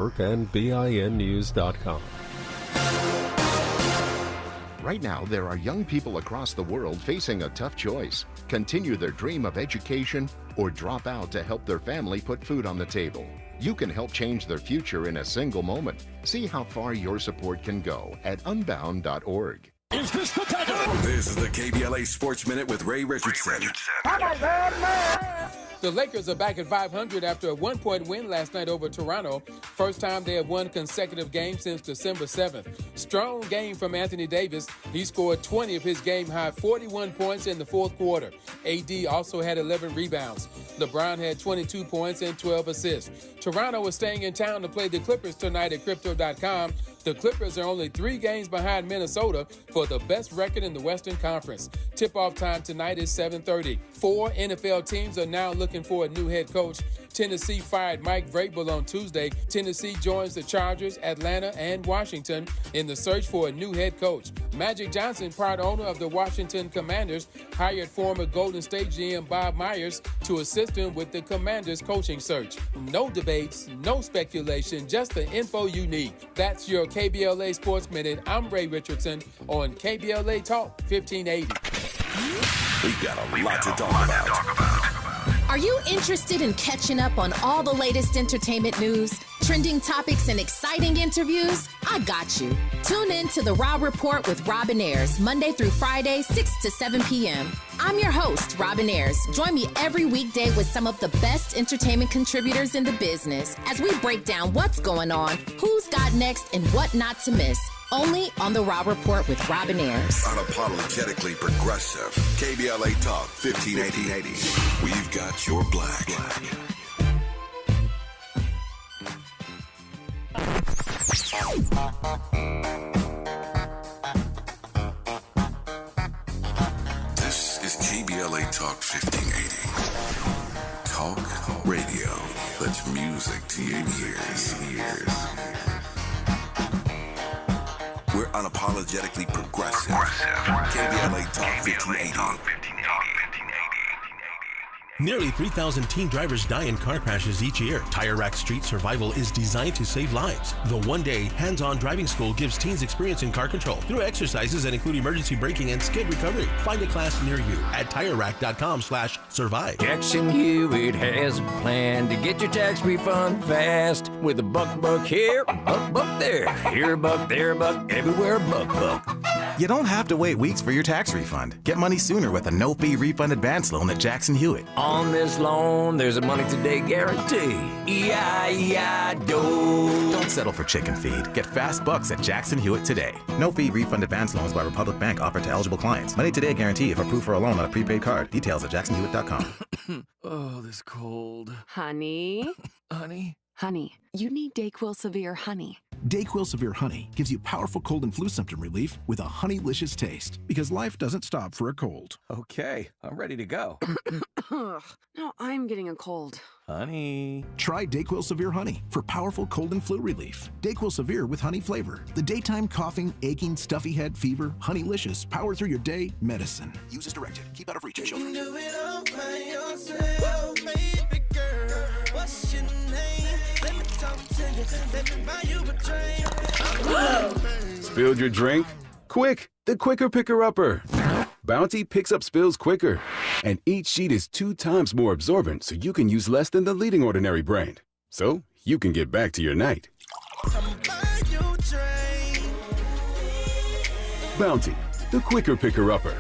and BINnews.com. Right now, there are young people across the world facing a tough choice: continue their dream of education or drop out to help their family put food on the table. You can help change their future in a single moment. See how far your support can go at unbound.org. Is this the tackle? This is the KBLA Sports Minute with Ray Richardson. The Lakers are back at 500 after a one-point win last night over Toronto. First time they have won consecutive games since December 7th. Strong game from Anthony Davis. He scored 20 of his game-high 41 points in the fourth quarter. AD also had 11 rebounds. LeBron had 22 points and 12 assists. Toronto is staying in town to play the Clippers tonight at Crypto.com. The Clippers are only 3 games behind Minnesota for the best record in the Western Conference. Tip-off time tonight is 7:30. 4 NFL teams are now looking for a new head coach. Tennessee fired Mike Vrabel on Tuesday. Tennessee joins the Chargers, Atlanta, and Washington in the search for a new head coach. Magic Johnson, part owner of the Washington Commanders, hired former Golden State GM Bob Myers to assist him with the Commanders' coaching search. No debates, no speculation, just the info you need. That's your KBLA Sports Minute. I'm Ray Richardson on KBLA Talk 1580. We've got a lot to talk about. Are you interested in catching up on all the latest entertainment news, trending topics, and exciting interviews? I got you. Tune in to The Raw Report with Robin Ayers, Monday through Friday, 6 to 7 p.m. I'm your host, Robin Ayers. Join me every weekday with some of the best entertainment contributors in the business as we break down what's going on, who's got next, and what not to miss. Only on The Raw Report with Robin Ayers. Unapologetically progressive. KBLA Talk 1580. We've got your black. This is KBLA Talk 1580. Talk radio. That's music to your ears. We're unapologetically progressive. KBLA Talk 1580. Nearly 3,000 teen drivers die in car crashes each year. Tire Rack Street Survival is designed to save lives. The one-day hands-on driving school gives teens experience in car control through exercises that include emergency braking and skid recovery. Find a class near you at TireRack.com/survive. Jackson Hewitt has a plan to get your tax refund fast with a buck here, buck there. Here a buck, there a buck, everywhere a buck. You don't have to wait weeks for your tax refund. Get money sooner with a no-fee refund advance loan at Jackson Hewitt. On this loan, there's a money today guarantee. E-I-E-I-DO. Don't settle for chicken feed. Get fast bucks at Jackson Hewitt today. No-fee refund advance loans by Republic Bank offered to eligible clients. Money today guarantee if approved for a loan on a prepaid card. Details at jacksonhewitt.com. Oh, this cold. Honey? Honey? Honey, you need DayQuil Severe Honey. DayQuil Severe Honey gives you powerful cold and flu symptom relief with a honeylicious taste, because life doesn't stop for a cold. Okay, I'm ready to go. No, I'm getting a cold. Honey. Try DayQuil Severe Honey for powerful cold and flu relief. DayQuil Severe with honey flavor. The daytime coughing, aching, stuffy head, fever, honeylicious, power through your day medicine. Use as directed. Keep out of reach of children. Do it all by yourself, baby girl. What's your name? Let me talk to you. Let me buy you a drink. Spilled your drink? Quick, the quicker picker-upper. Bounty picks up spills quicker, and each sheet is 2 times more absorbent, so you can use less than the leading ordinary brand. So you can get back to your night. Bounty, the quicker picker-upper.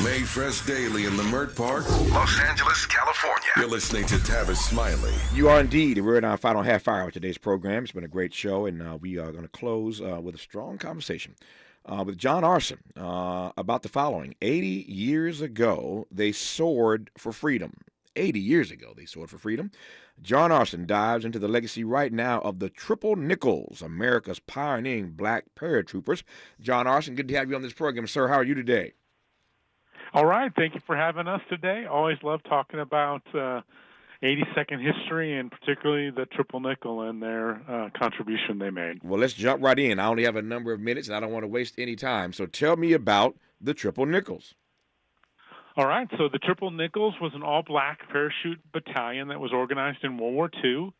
Made fresh daily in the Mert Park, Los Angeles, California. You're listening to Tavis Smiley. You are indeed. We're in our final half hour of today's program. It's been a great show, and we are going to close with a strong conversation with John Arson about the following. 80 years ago, they soared for freedom. 80 years ago, they soared for freedom. John Arson dives into the legacy right now of the Triple Nickels, America's pioneering black paratroopers. John Arson, good to have you on this program, sir. How are you today? All right. Thank you for having us today. Always love talking about 82nd history and particularly the Triple Nickel and their contribution they made. Well, let's jump right in. I only have a number of minutes, and I don't want to waste any time. So tell me about the Triple Nickels. All right, so the Triple Nickels was an all-black parachute battalion that was organized in World War II.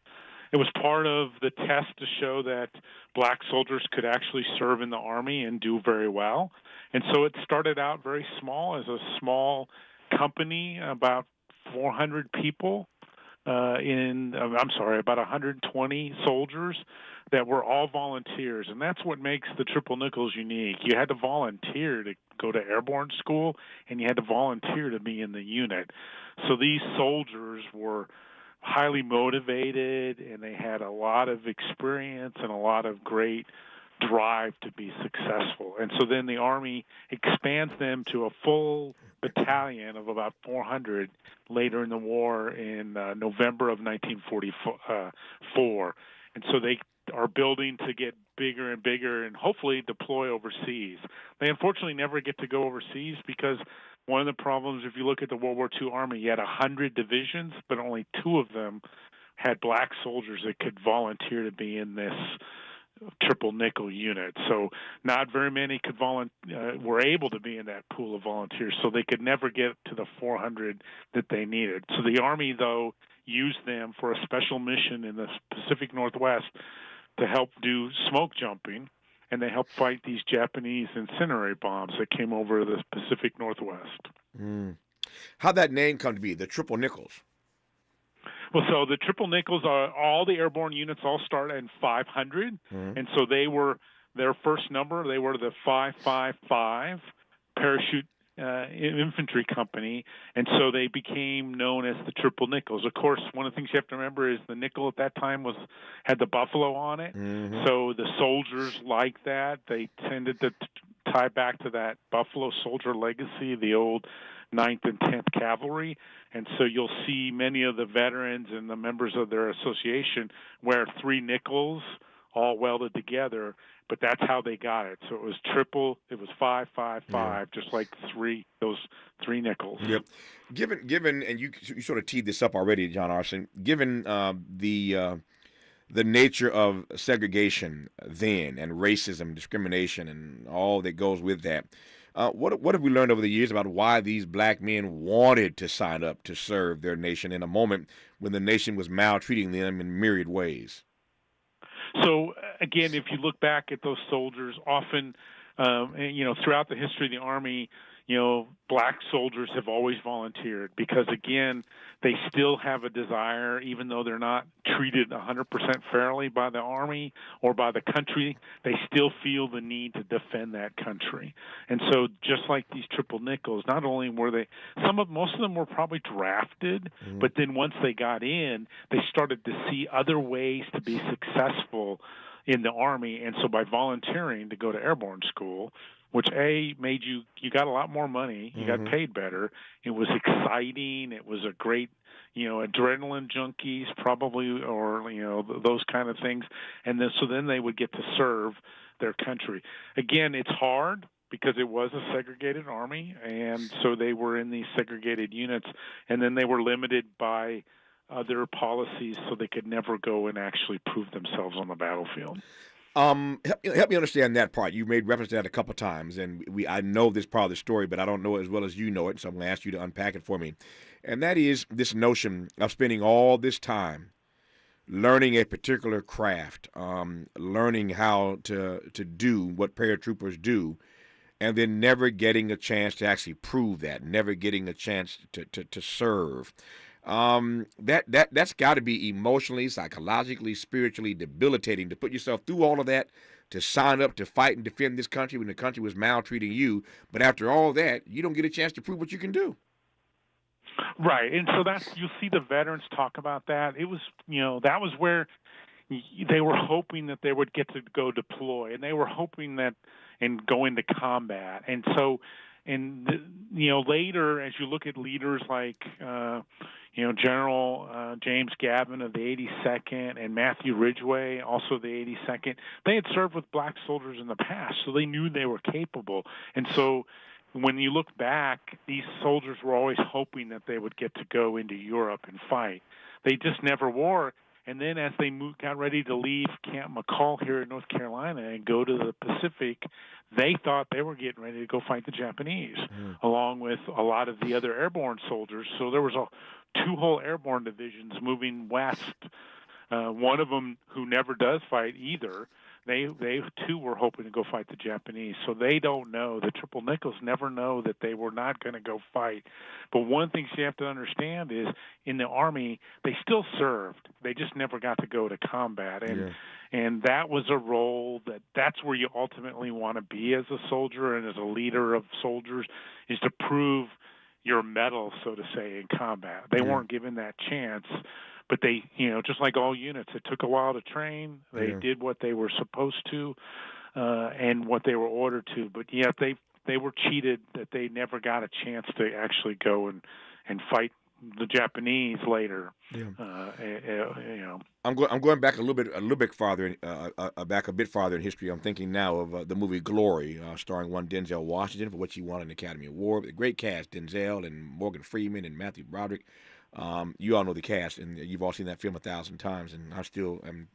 It was part of the test to show that black soldiers could actually serve in the Army and do very well. And so it started out very small as a small company, about 400 people, about 120 soldiers that were all volunteers. And that's what makes the Triple Nickels unique. You had to volunteer to go to airborne school, and you had to volunteer to be in the unit. So these soldiers were highly motivated, and they had a lot of experience and a lot of great drive to be successful. And so then the Army expands them to a full battalion of about 400 later in the war in November of 1944. And so they are building to get bigger and bigger and hopefully deploy overseas. They unfortunately never get to go overseas because one of the problems, if you look at the World War II Army, you had 100 divisions, but only 2 of them had black soldiers that could volunteer to be in this Triple Nickel unit. So not very many were able to be in that pool of volunteers, so they could never get to the 400 that they needed. So the Army, though, used them for a special mission in the Pacific Northwest to help do smoke jumping, and they helped fight these Japanese incendiary bombs that came over the Pacific Northwest. How'd that name come to be, the Triple Nickels? Well, so the Triple Nickels are all the airborne units all start at 500, and so they were their first number. They were the 555 parachute infantry company, and so they became known as the Triple Nickels. Of course, one of the things you have to remember is the nickel at that time had the buffalo on it, so the soldiers liked that. They tended to tie back to that buffalo soldier legacy, the old 9th and 10th Cavalry, and so you'll see many of the veterans and the members of their association wear 3 nickels all welded together, but that's how they got it. So it was triple, it was 555, just like those 3 nickels. Yep. Given, and you sort of teed this up already, John Arson, given the nature of segregation then and racism, discrimination, and all that goes with that, what have we learned over the years about why these black men wanted to sign up to serve their nation in a moment when the nation was maltreating them in myriad ways? So, again, if you look back at those soldiers, often, throughout the history of the Army, black soldiers have always volunteered because, again, they still have a desire, even though they're not treated 100% fairly by the Army or by the country, they still feel the need to defend that country. And so just like these Triple Nickels, not only were most of them were probably drafted, but then once they got in, they started to see other ways to be successful in the Army. And so by volunteering to go to airborne school, which made you got a lot more money, you got paid better. It was exciting. It was a great, adrenaline junkies probably, or those kind of things. And then they would get to serve their country. Again, it's hard because it was a segregated Army, and so they were in these segregated units, and then they were limited by other policies, so they could never go and actually prove themselves on the battlefield. Help me understand that part. You made reference to that a couple of times, and I know this part of the story, but I don't know it as well as you know it, so I'm going to ask you to unpack it for me. And that is this notion of spending all this time learning a particular craft, learning how to do what paratroopers do, and then never getting a chance to actually prove that, never getting a chance to serve. That's got to be emotionally, psychologically, spiritually debilitating to put yourself through all of that, to sign up to fight and defend this country when the country was maltreating you. But after all that, you don't get a chance to prove what you can do. Right. And so you'll see the veterans talk about that. It was, that was where they were hoping that they would get to go deploy, and they were hoping that and go into combat. And so, later, as you look at leaders like, General James Gavin of the 82nd and Matthew Ridgway, also the 82nd, they had served with black soldiers in the past, so they knew they were capable. And so when you look back, these soldiers were always hoping that they would get to go into Europe and fight. They just never were. And then as they got ready to leave Camp McCall here in North Carolina and go to the Pacific, they thought they were getting ready to go fight the Japanese, along with a lot of the other airborne soldiers. So there was two whole airborne divisions moving west. One of them who never does fight either. They too were hoping to go fight the Japanese. So they don't know. The Triple Nickels never know that they were not going to go fight. But one thing you have to understand is in the Army, they still served. They just never got to go to combat. And that was a role that's where you ultimately want to be as a soldier and as a leader of soldiers, is to prove your mettle, so to say, in combat. They weren't given that chance. But they, just like all units, it took a while to train. They did what they were supposed to and what they were ordered to. But yet they were cheated that they never got a chance to actually go and fight the Japanese later. I'm going back a little bit farther, back a bit farther in history. I'm thinking now of the movie Glory, starring one Denzel Washington, for which he won an Academy Award. A great cast: Denzel and Morgan Freeman and Matthew Broderick. You all know the cast, and you've all seen that film 1,000 times, and I still am.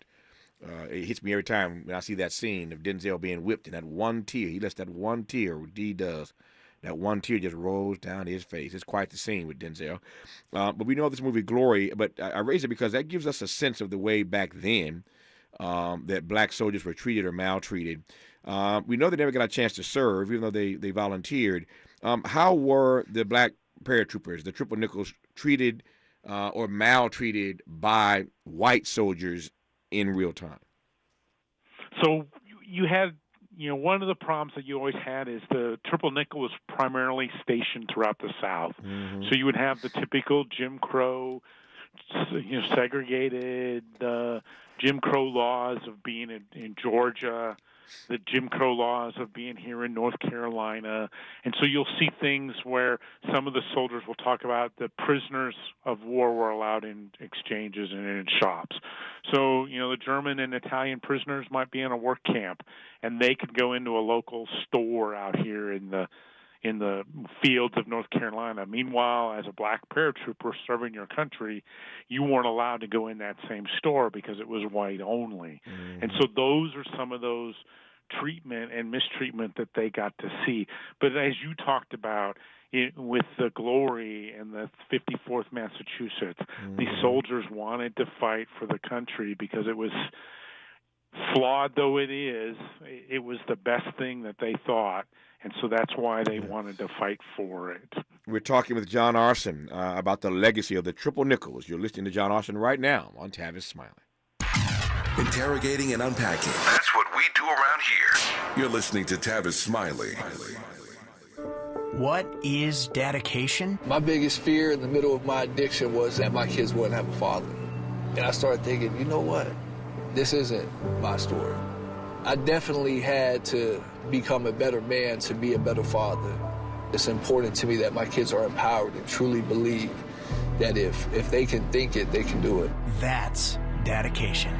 It hits me every time when I see that scene of Denzel being whipped, and that one tear. He lets that one tear. D does. That one tear just rolls down his face. It's quite the scene with Denzel. But we know this movie Glory. But I raise it because that gives us a sense of the way back then that black soldiers were treated or maltreated. We know they never got a chance to serve, even though they volunteered. How were the black paratroopers, the Triple Nickels, treated or maltreated by white soldiers in real time? So you had, one of the problems that you always had is the Triple Nickel was primarily stationed throughout the South. So you would have the typical Jim Crow, segregated Jim Crow laws of being in Georgia, the Jim Crow laws of being here in North Carolina. And so you'll see things where some of the soldiers will talk about the prisoners of war were allowed in exchanges and in shops. So, the German and Italian prisoners might be in a work camp, and they could go into a local store out here in the fields of North Carolina. Meanwhile, as a black paratrooper serving your country, you weren't allowed to go in that same store because it was white only. And so those are some of those treatment and mistreatment that they got to see. But as you talked about with the Glory and the 54th Massachusetts, these soldiers wanted to fight for the country because it was, flawed though it is, it was the best thing that they thought. And so that's why they wanted to fight for it. We're talking with John Arson about the legacy of the Triple Nickels. You're listening to John Arson right now on Tavis Smiley. Interrogating and unpacking. That's what we do around here. You're listening to Tavis Smiley. What is dedication? My biggest fear in the middle of my addiction was that my kids wouldn't have a father. And I started thinking, you know what? This isn't my story. I definitely had to become a better man to be a better father. It's important to me that my kids are empowered and truly believe that if they can think it, they can do it. That's dedication.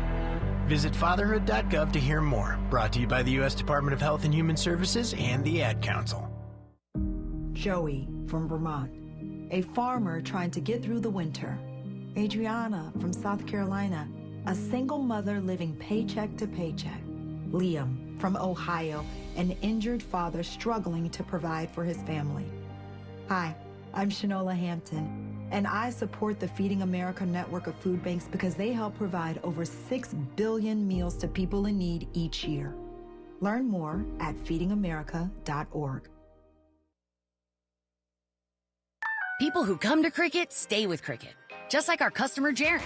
Visit fatherhood.gov to hear more. Brought to you by the U.S. Department of Health and Human Services and the Ad Council. Joey from Vermont, a farmer trying to get through the winter. Adriana from South Carolina, a single mother living paycheck to paycheck. Liam from Ohio, an injured father struggling to provide for his family. Hi, I'm Shanola Hampton, and I support the Feeding America network of food banks because they help provide over 6 billion meals to people in need each year. Learn more at feedingamerica.org. People who come to Cricket stay with Cricket, just like our customer Jaron.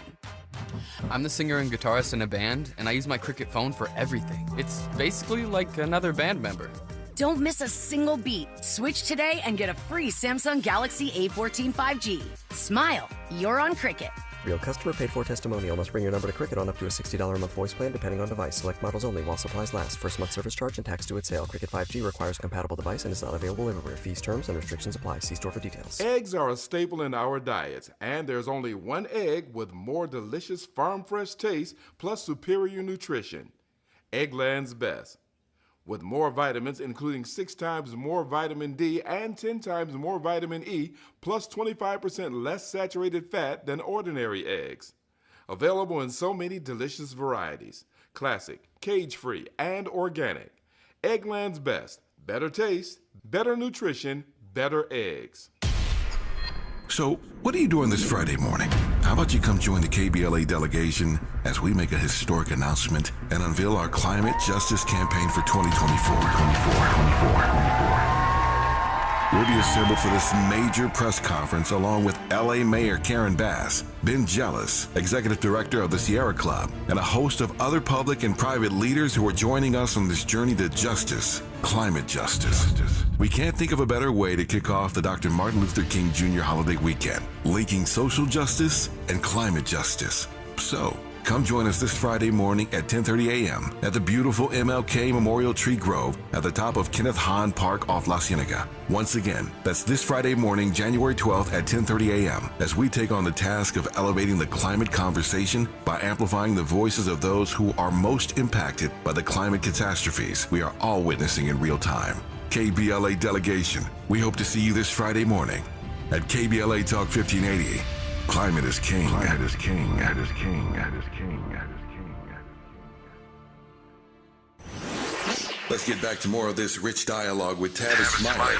I'm the singer and guitarist in a band, and I use my Cricket phone for everything. It's basically like another band member. Don't miss a single beat. Switch today and get a free Samsung Galaxy A14 5G. Smile, you're on Cricket. Real customer paid for testimonial. Must bring your number to Cricket on up to a $60 a month voice plan depending on device. Select models only while supplies last. First month service charge and tax due at sale. Cricket 5G requires a compatible device and is not available everywhere. Fees, terms, and restrictions apply. See store for details. Eggs are a staple in our diets, and there's only one egg with more delicious farm fresh taste plus superior nutrition. Eggland's Best. With more vitamins, including 6 times more vitamin D and 10 times more vitamin E, plus 25% less saturated fat than ordinary eggs. Available in so many delicious varieties. Classic, cage-free, and organic. Eggland's Best. Better taste, better nutrition, better eggs. So, what are you doing this Friday morning? How about you come join the KBLA delegation as we make a historic announcement and unveil our climate justice campaign for 2024. We'll be assembled for this major press conference along with LA Mayor Karen Bass, Ben Jealous, Executive Director of the Sierra Club, and a host of other public and private leaders who are joining us on this journey to justice, climate justice. We can't think of a better way to kick off the Dr. Martin Luther King Jr. holiday weekend, linking social justice and climate justice. So, come join us this Friday morning at 10:30 a.m. at the beautiful MLK Memorial Tree Grove at the top of Kenneth Hahn Park off La Cienega. Once again, that's this Friday morning, January 12th at 10:30 a.m. as we take on the task of elevating the climate conversation by amplifying the voices of those who are most impacted by the climate catastrophes we are all witnessing in real time. KBLA delegation, we hope to see you this Friday morning at KBLA Talk 1580. Climate is king. Climate is king. Climate is king. Climate is king. Climate is king. Let's get back to more of this rich dialogue with Tavis Smiley.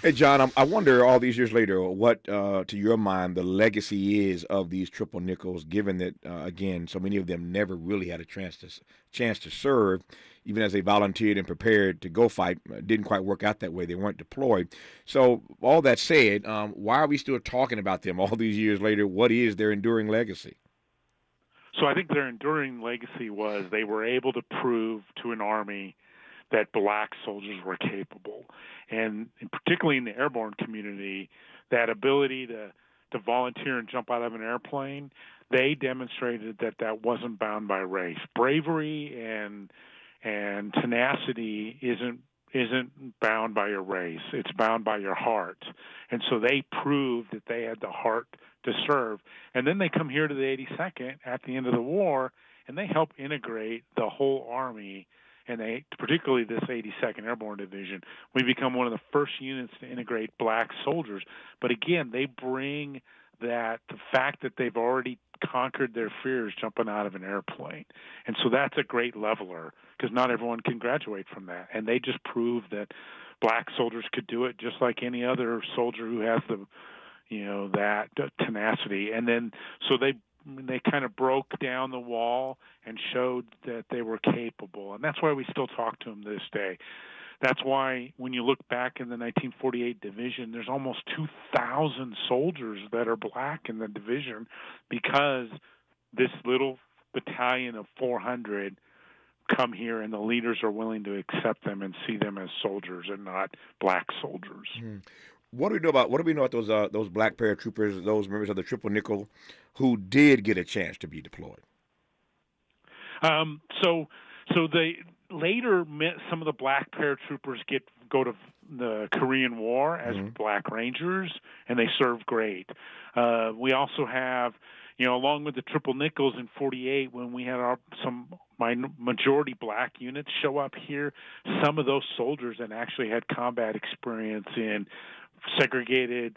Hey, John, I wonder all these years later what, to your mind, the legacy is of these triple nickels, given that, again, so many of them never really had a chance to serve, even as they volunteered and prepared to go fight. Didn't quite work out that way. They weren't deployed. So all that said, why are we still talking about them all these years later? What is their enduring legacy? So I think their enduring legacy was they were able to prove to an army that black soldiers were capable. And particularly in the airborne community, that ability to volunteer and jump out of an airplane, they demonstrated that that wasn't bound by race. Bravery and tenacity isn't bound by your race. It's bound by your heart. And so they proved that they had the heart to serve. And then they come here to the 82nd at the end of the war, and they help integrate the whole Army, and they, particularly this 82nd Airborne Division. We become one of the first units to integrate black soldiers. But again, they bring the fact that they've already conquered their fears jumping out of an airplane. And so that's a great leveler, because not everyone can graduate from that. And they just proved that black soldiers could do it just like any other soldier who has that tenacity. And then so they kind of broke down the wall and showed that they were capable. And that's why we still talk to them this day. That's why when you look back in the 1948 division, there's almost 2,000 soldiers that are black in the division, because this little battalion of 400 come here and the leaders are willing to accept them and see them as soldiers and not black soldiers. Mm. What do we know about those black paratroopers, those members of the Triple Nickel who did get a chance to be deployed? So they later met some of the black paratroopers go to the Korean War as Black Rangers, and they serve great. We also have, along with the Triple Nickels in 48, when we had some majority black units show up here, some of those soldiers that actually had combat experience in segregated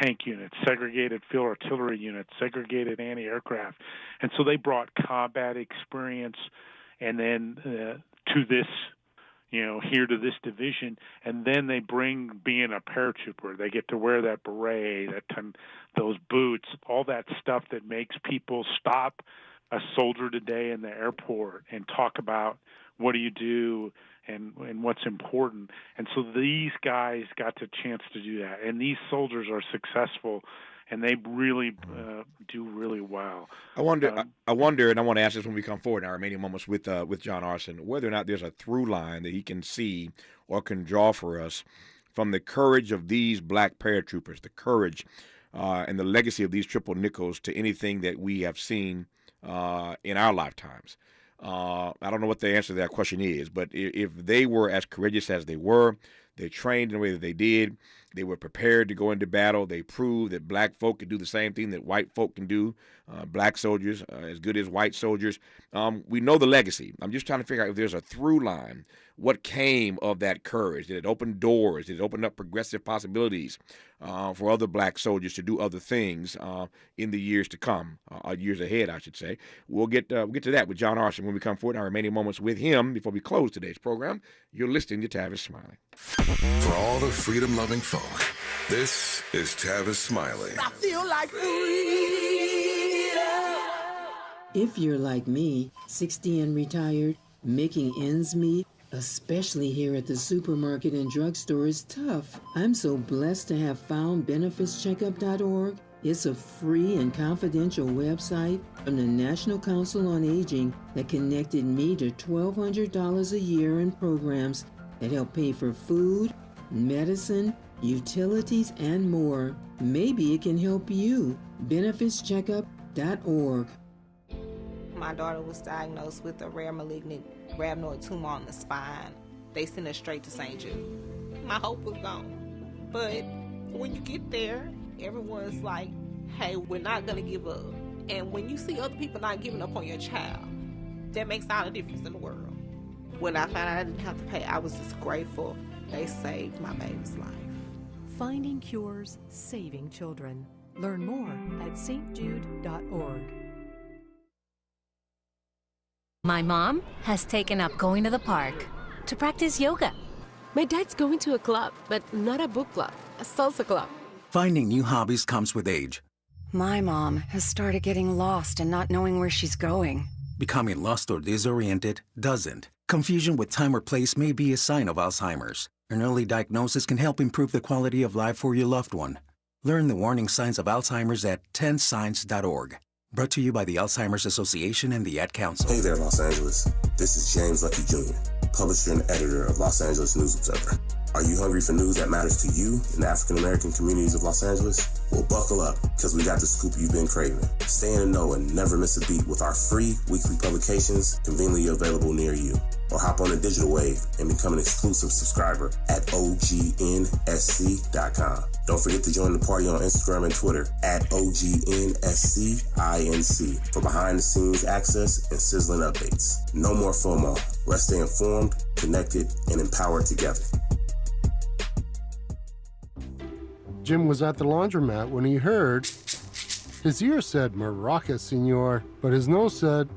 tank units, segregated field artillery units, segregated anti-aircraft. And so they brought combat experience and then to this, here to this division, and then they bring being a paratrooper. They get to wear that beret, those boots, all that stuff that makes people stop a soldier today in the airport and talk about what do you do and what's important. And so these guys got the chance to do that. And these soldiers are successful, and they really do really well. I wonder, and I want to ask this when we come forward in our remaining moments with John Arson, whether or not there's a through line that he can see or can draw for us from the courage of these black paratroopers, the courage and the legacy of these Triple Nickels to anything that we have seen in our lifetimes. I don't know what the answer to that question is, but if they were as courageous as they were, They trained in the way that they did. They were prepared to go into battle. They proved that black folk could do the same thing that white folk can do. Black soldiers as good as white soldiers. We know the legacy. I'm just trying to figure out if there's a through line. What came of that courage? Did it open doors? Did it open up progressive possibilities for other black soldiers to do other things in the years to come, years ahead, I should say? We'll get to that with John Arson when we come forward in our remaining moments with him before we close today's program. You're listening to Tavis Smiley. For all the freedom-loving folk, this is Tavis Smiley. I feel like If you're like me, 60 and retired, making ends meet, especially here at the supermarket and drugstore, is tough. I'm so blessed to have found benefitscheckup.org. It's a free and confidential website from the National Council on Aging that connected me to $1,200 a year in programs that help pay for food, medicine, utilities, and more. Maybe it can help you. benefitscheckup.org. My daughter was diagnosed with a rare malignant rhabdoid tumor on the spine. They sent her straight to St. Jude. My hope was gone. But when you get there, everyone's like, hey, we're not going to give up. And when you see other people not giving up on your child, that makes all the difference in the world. When I found out I didn't have to pay, I was just grateful. They saved my baby's life. Finding cures, saving children. Learn more at stjude.org. My mom has taken up going to the park to practice yoga. My dad's going to a club, but not a book club, a salsa club. Finding new hobbies comes with age. My mom has started getting lost and not knowing where she's going. Becoming lost or disoriented doesn't. Confusion with time or place may be a sign of Alzheimer's. An early diagnosis can help improve the quality of life for your loved one. Learn the warning signs of Alzheimer's at 10signs.org. Brought to you by the Alzheimer's Association and the Ad Council. Hey there, Los Angeles. This is James Lucky Jr., publisher and editor of Los Angeles News Observer. Are you hungry for news that matters to you in the African-American communities of Los Angeles? Well, buckle up, because we got the scoop you've been craving. Stay in the know and never miss a beat with our free weekly publications conveniently available near you. Or hop on the digital wave and become an exclusive subscriber at OGNSC.com. Don't forget to join the party on Instagram and Twitter at OGNSCINC for behind-the-scenes access and sizzling updates. No more FOMO. Let's stay informed, connected, and empowered together. Jim was at the laundromat when he heard. His ear said, "Maraca, senor," but his nose said,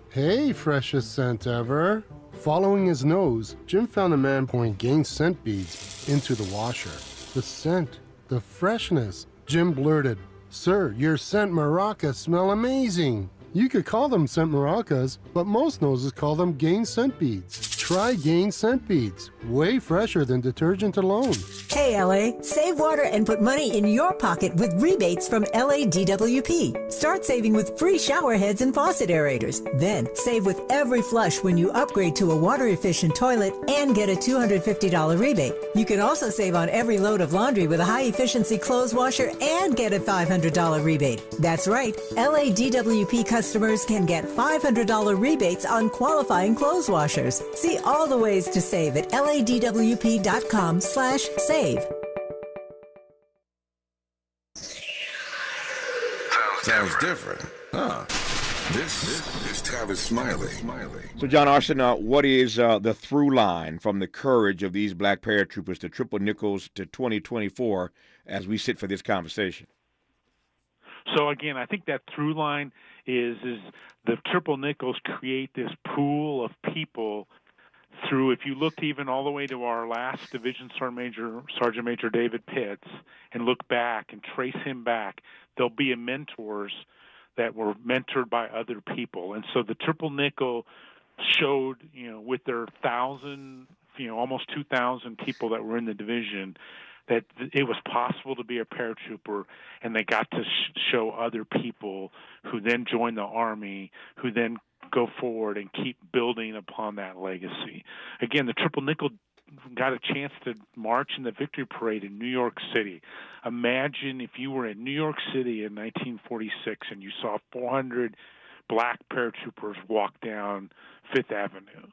"Hey, freshest scent ever." Following his nose, Jim found a man pouring Gain scent beads into the washer. The scent, the freshness. Jim blurted, "Sir, your scent maracas smell amazing." You could call them scent maracas, but most noses call them Gain scent beads. Try Gain scent beads. Way fresher than detergent alone. Hey LA, save water and put money in your pocket with rebates from LADWP. Start saving with free shower heads and faucet aerators. Then save with every flush when you upgrade to a water-efficient toilet and get a $250 rebate. You can also save on every load of laundry with a high-efficiency clothes washer and get a $500 rebate. That's right, LADWP customers can get $500 rebates on qualifying clothes washers. See all the ways to save at ladwp.com/save. Sounds different, huh? This is Tavis Smiley. So, John Arson, what is the through line from the courage of these black paratroopers to Triple Nichols to 2024 as we sit for this conversation? So, again, I think that through line is the Triple Nichols create this pool of people through, if you looked even all the way to our last Division Sergeant Major David Pitts and look back and trace him back, there'll be mentors that were mentored by other people. And so the Triple Nickel showed, with their 1,000, almost 2,000 people that were in the division, that it was possible to be a paratrooper, and they got to show other people who then joined the Army, who then go forward and keep building upon that legacy. Again, the Triple Nickel got a chance to march in the Victory Parade in New York City. Imagine if you were in New York City in 1946 and you saw 400 black paratroopers walk down Fifth Avenue.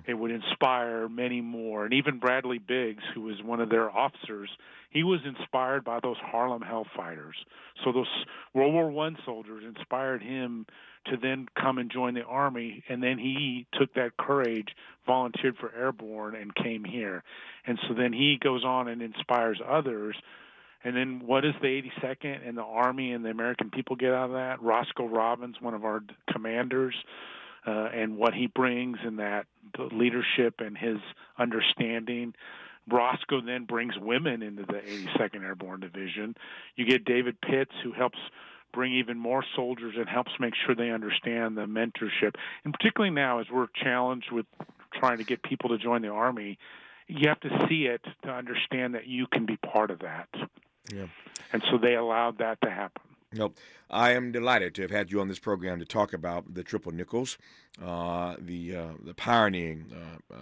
It would inspire many more. And even Bradley Biggs, who was one of their officers, he was inspired by those Harlem Hellfighters. So those World War I soldiers inspired him to then come and join the Army, and then he took that courage, volunteered for Airborne, and came here. And so then he goes on and inspires others. And then what does the 82nd and the Army and the American people get out of that? Roscoe Robbins, one of our commanders, and what he brings in that leadership and his understanding. Roscoe then brings women into the 82nd Airborne Division. You get David Pitts, who helps bring even more soldiers and helps make sure they understand the mentorship. And particularly now, as we're challenged with trying to get people to join the Army, you have to see it to understand that you can be part of that. Yeah. And so they allowed that to happen. Nope. I am delighted to have had you on this program to talk about the Triple Nickels, the pioneering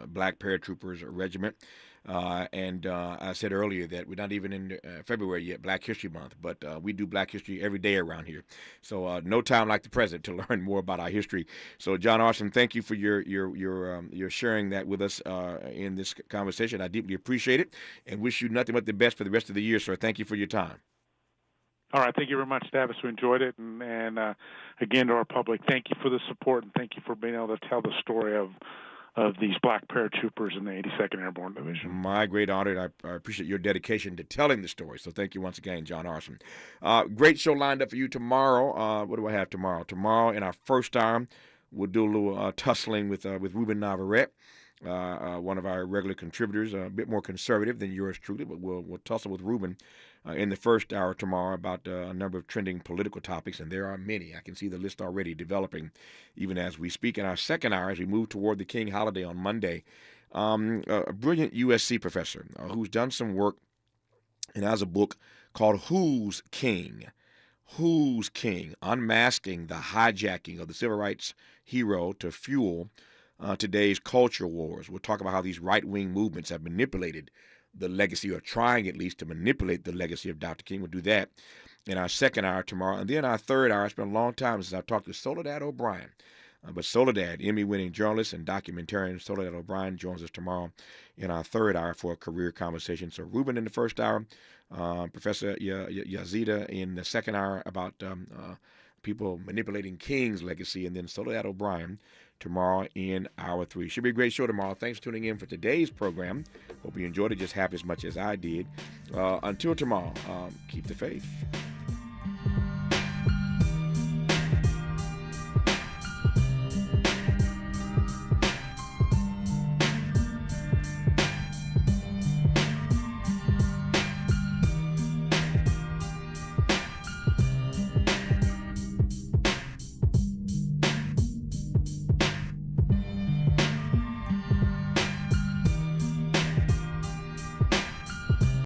Black Paratroopers Regiment. And I said earlier that we're not even in February yet, Black History Month, but we do Black History every day around here. So no time like the present to learn more about our history. So John Arson, thank you for your sharing that with us in this conversation. I deeply appreciate it and wish you nothing but the best for the rest of the year, sir. Thank you for your time. All right. Thank you very much, Tavis. We enjoyed it. And again, to our public, thank you for the support, and thank you for being able to tell the story of these black paratroopers in the 82nd Airborne Division. My great honor. I appreciate your dedication to telling the story. So thank you once again, John Arson. Great show lined up for you tomorrow. What do I have tomorrow? Tomorrow in our first hour, we'll do a little tussling with Ruben Navarrete. One of our regular contributors, a bit more conservative than yours truly, but we'll tussle with Ruben in the first hour tomorrow about a number of trending political topics, and there are many. I can see the list already developing even as we speak. In our second hour, as we move toward the King holiday on Monday, a brilliant USC professor who's done some work and has a book called Who's King? Who's King? Unmasking the hijacking of the civil rights hero to fuel today's culture wars. We'll talk about how these right-wing movements have manipulated the legacy, or trying at least to manipulate the legacy of Dr. King. We'll do that in our second hour tomorrow. And then our third hour, it's been a long time since I've talked to Soledad O'Brien. But Soledad, Emmy-winning journalist and documentarian Soledad O'Brien, joins us tomorrow in our third hour for a career conversation. So Ruben in the first hour, Professor Yazida in the second hour about people manipulating King's legacy, and then Soledad O'Brien tomorrow in hour 3. Should be a great show tomorrow. Thanks for tuning in for today's program. Hope you enjoyed it just half as much as I did. Until tomorrow, keep the faith.